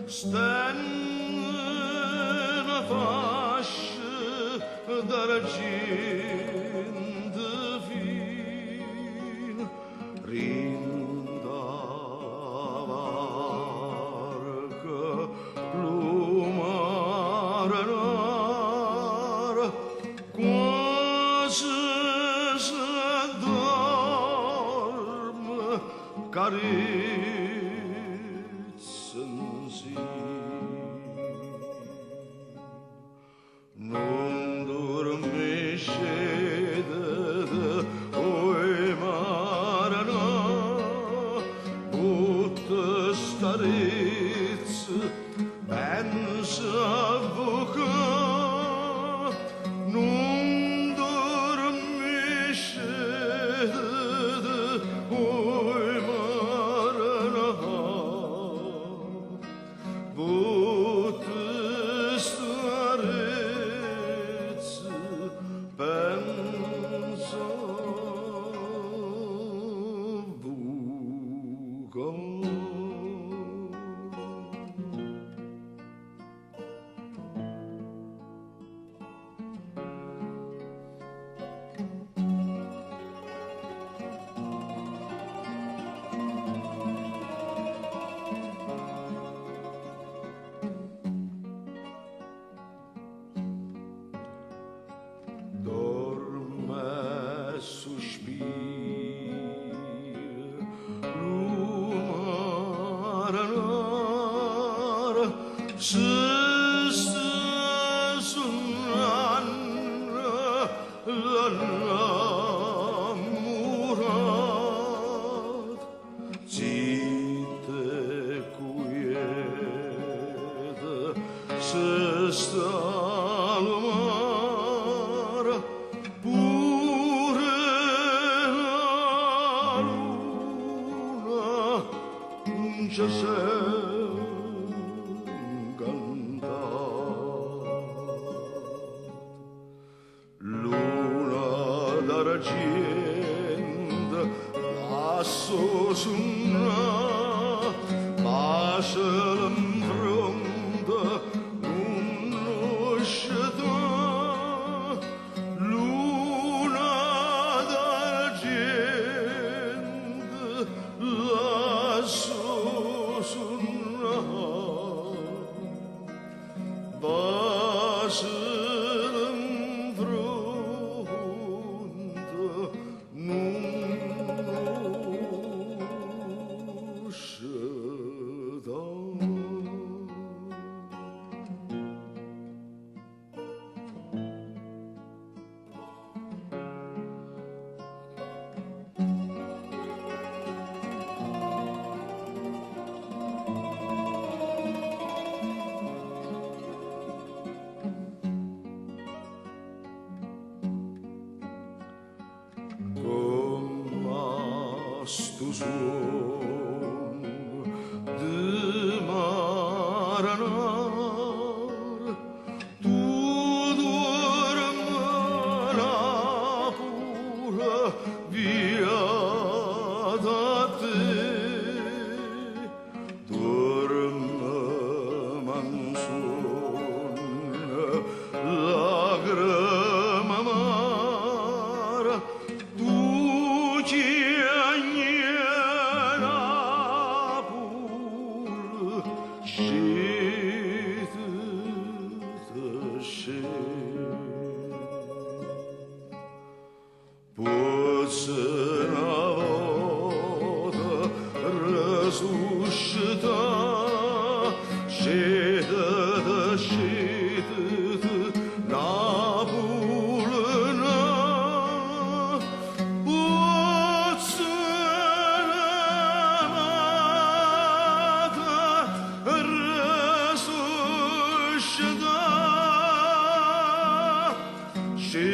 Stenen taş daracinde fin rinda varca plumarenar quasi se dorme carizzansi. Non dormisce oi marana butta starizz pensa buca non dormisce oi marana butta starizz pensa buca. Dorme suspir lumaranar se sunan l'ammurat zitte quiete se stalmar pure la luna non c'è luna d'argent lasso sunna passa l'enfronta un'uscita luna d'argent lasso sunna passa stu suon de maranar tu dormana pura via da te dorme manson lagrima amara tu ci Puțină vodă răsușită și la bulână. Puțină vodă răsușită și